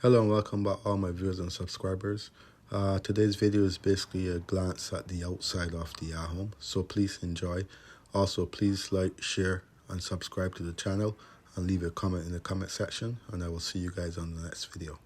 Hello and welcome back all my viewers and subscribers. Today's video is basically a glance at the outside of the home, so please enjoy. Also, please like, share and subscribe to the channel and leave a comment in the comment section, and I will see you guys on the next video.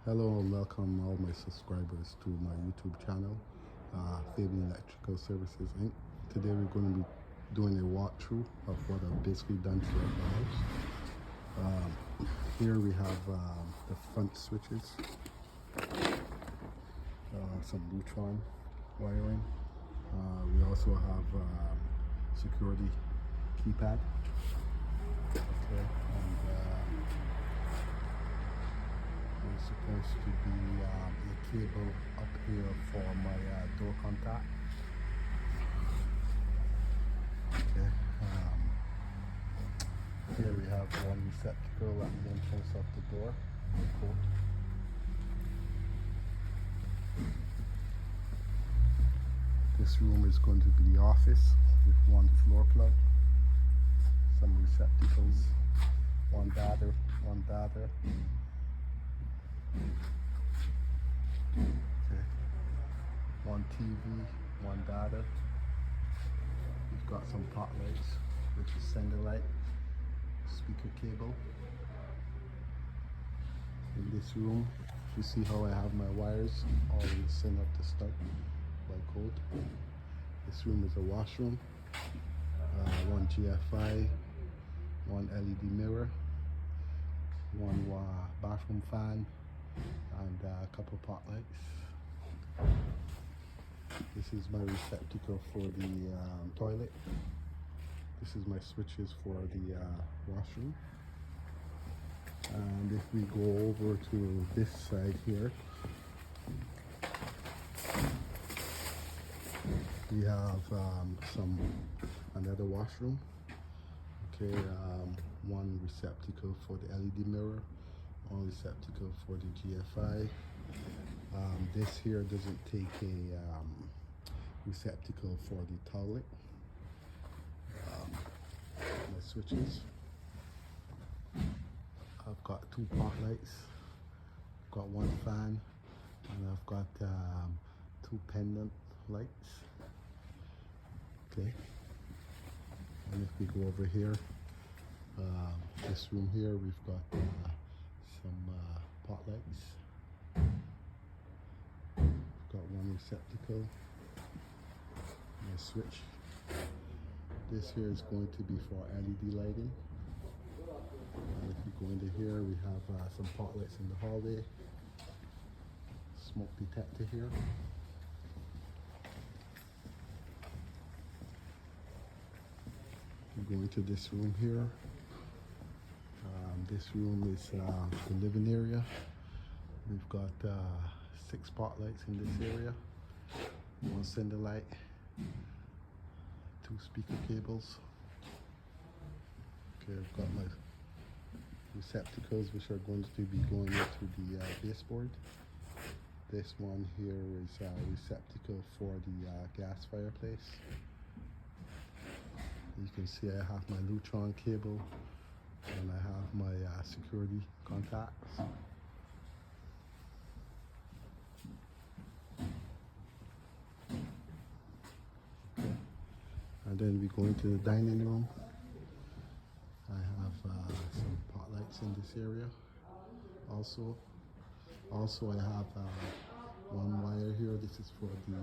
Hello and welcome all my subscribers to my YouTube channel, Fabian Electrical Services Inc. Today we're going to be doing a walkthrough of what I've basically done to the house. Here we have the front switches, some neutron wiring. We also have security keypad. Okay, and there's supposed to be a cable up here for my door contact. Okay. Here we have one receptacle at the entrance of the door. Cool. This room is going to be the office with one floor plug, some receptacles, one data, okay, one TV, one data. We've got some pot lights, which is sender light, speaker cable. In this room, you see how I have my wires all in the center of the stud by code. This room is a washroom, one GFI, one LED mirror, one bathroom fan, and a couple pot lights. This is my receptacle for the toilet. This is my switches for the washroom. And if we go over to this side here, we have another washroom. Okay, one receptacle for the LED mirror, one receptacle for the GFI. This here doesn't take a receptacle for the toilet. My switches. I've got two pot lights, I've got one fan, and I've got two pendant lights. Okay. And if we go over here, this room here, we've got some pot lights. We've got one receptacle, and a switch. This here is going to be for LED lighting. And if we go into here, we have some pot lights in the hallway, smoke detector here. We go into this room here. This room is the living area. We've got 6 spotlights in this area, one sender light, 2 speaker cables. Okay, I've got my receptacles which are going to be going into the baseboard. This one here is a receptacle for the gas fireplace. You can see I have my neutron cable and I have my security contacts. Okay. And then we go into the dining room. I have some pot lights in this area. Also I have one wire here. This is for the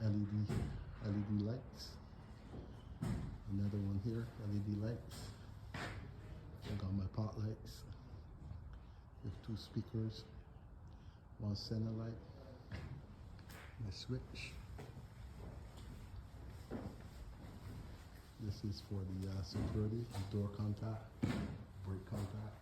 LED lights. Another one here, LED lights. I got my pot lights with 2 speakers, one center light, my switch. This is for the security, the door contact, brake contact.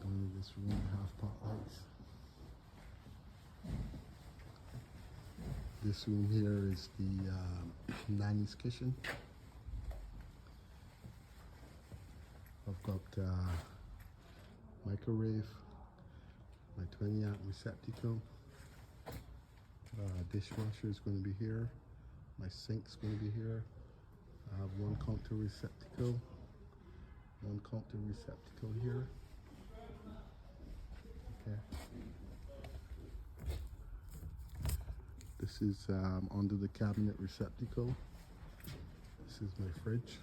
Going in this room, I have pot lights. This room here is the nanny's kitchen. I've got microwave, my 20-amp receptacle, dishwasher is going to be here, my sink's going to be here. I have one counter receptacle here. Okay. This is under the cabinet receptacle. This is my fridge.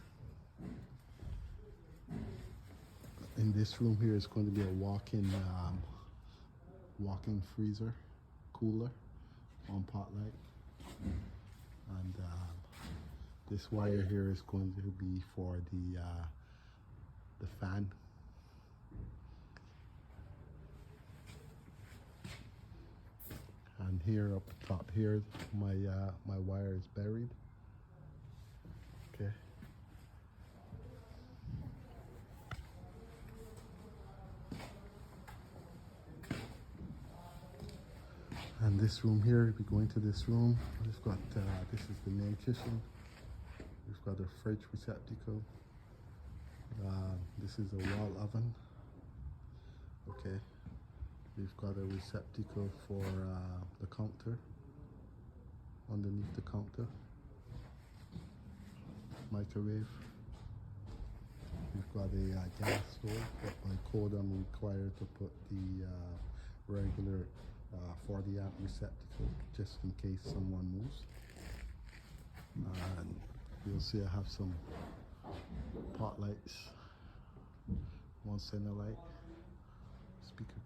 In this room here is going to be a walk-in freezer, cooler on pot light, and this wire here is going to be for the fan. And here up top here, my wire is buried. Okay. And this room here, if we go into this room, we've got this is the main kitchen. We've got a fridge receptacle. This is a wall oven. Okay. We've got a receptacle for the counter, underneath the counter. Microwave. We've got a gas stove, but by code I'm required to put the regular 40-amp receptacle just in case someone moves. And you'll see I have some pot lights, one center light, speaker.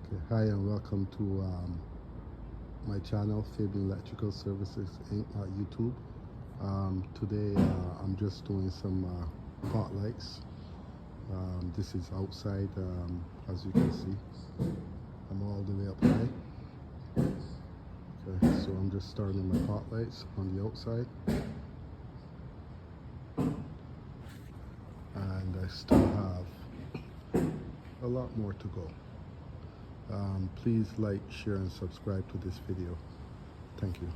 Okay, hi and welcome to my channel, Fabian Electrical Services Inc. at YouTube. Today I'm just doing some pot lights. This is outside, as you can see. I'm all the way up high. Okay, so I'm just starting my pot lights on the outside. And I still have a lot more to go. Please like, share and subscribe to this video. Thank you.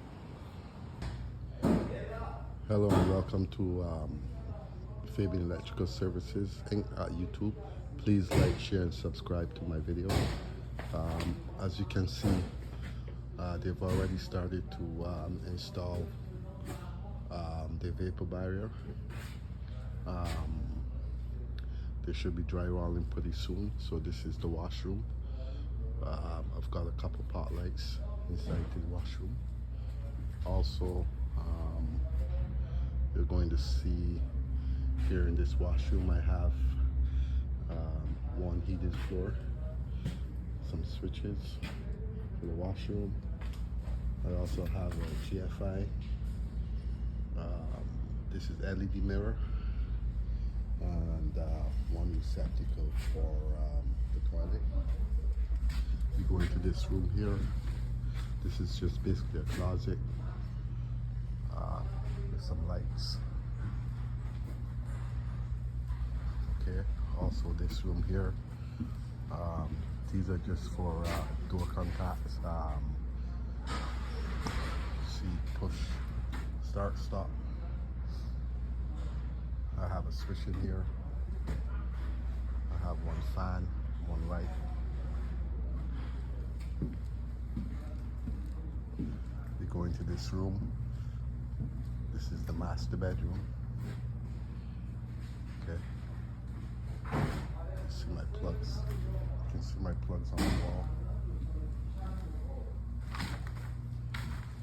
Hello and welcome to Fabian Electrical Services Inc. at YouTube. Please like, share and subscribe to my video. As you can see, they've already started to install the vapor barrier. They should be drywalling pretty soon. So this is the washroom. I've got a couple pot lights inside the washroom. Also, you're going to see here in this washroom I have one heated floor, some switches for the washroom. I also have a GFI. This is LED mirror and one receptacle for the toilet. We go into this room here. This is just basically a closet with some lights. Okay, also this room here. These are just for door contacts. See, push, start, stop. have a switch in here. I have one fan, one light. We go into this room. This is the master bedroom. Okay. See my plugs. You can see my plugs on the wall.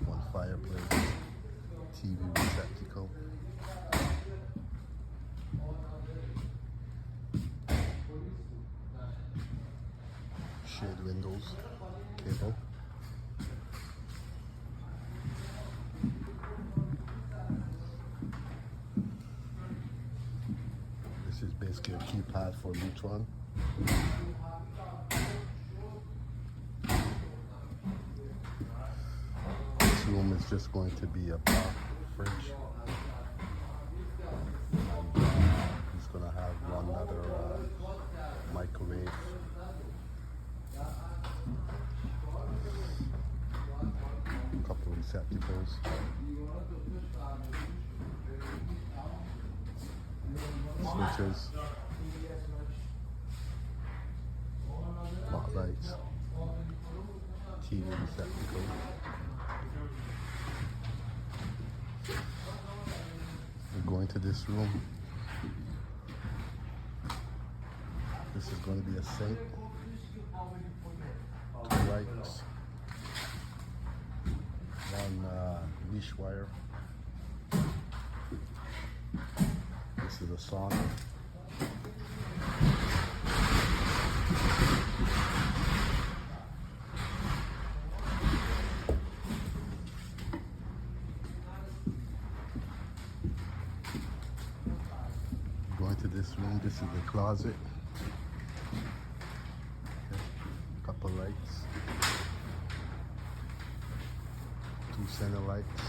One fireplace, TV receptacle. Shade windows, cable. This is basically a keypad for each one. This room is just going to be a bar, fridge. And he's going to have one other microwave. A couple of receptacles. Switches. Spotlights. TV receptacle. We go into this room. This is going to be a sink. 2 lights. One leash wire. This is a sauna. Go into this room. This is the closet. Okay. Couple lights. 2 center lights.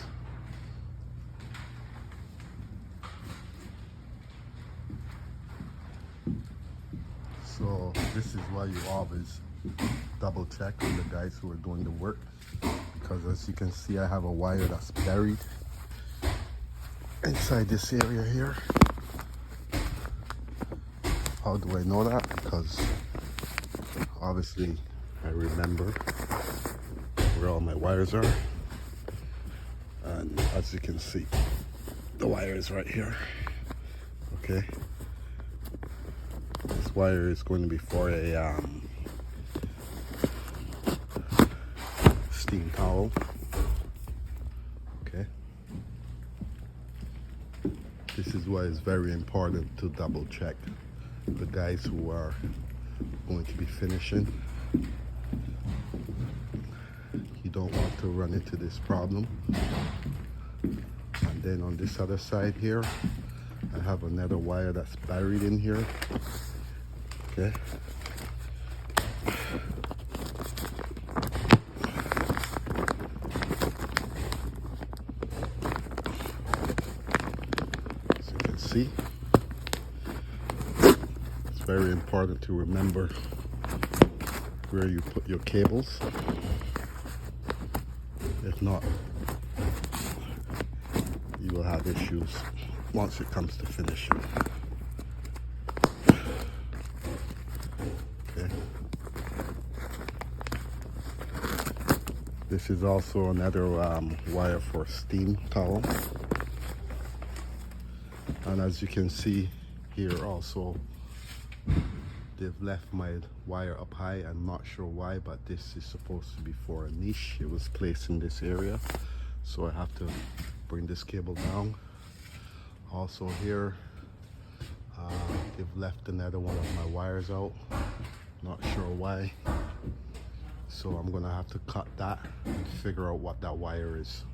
So this is why you always double check with the guys who are doing the work, because as you can see I have a wire that's buried inside this area here. How do I know that? Because obviously I remember where all my wires are, and as you can see the wire is right here. Okay, this wire is going to be for a steam towel. Okay, this is why it's very important to double check the guys who are going to be finishing. You don't want to run into this problem. And then on this other side here, I have another wire that's buried in here. Okay. As you can see, it's very important to remember where you put your cables. If not, you will have issues once it comes to finishing. Okay. This is also another wire for steam towel. And as you can see here also, they've left my wire up high. I'm not sure why, but this is supposed to be for a niche. It was placed in this area, so I have to bring this cable down. Also here, they've left another one of my wires out. Not sure why. So I'm gonna have to cut that and figure out what that wire is.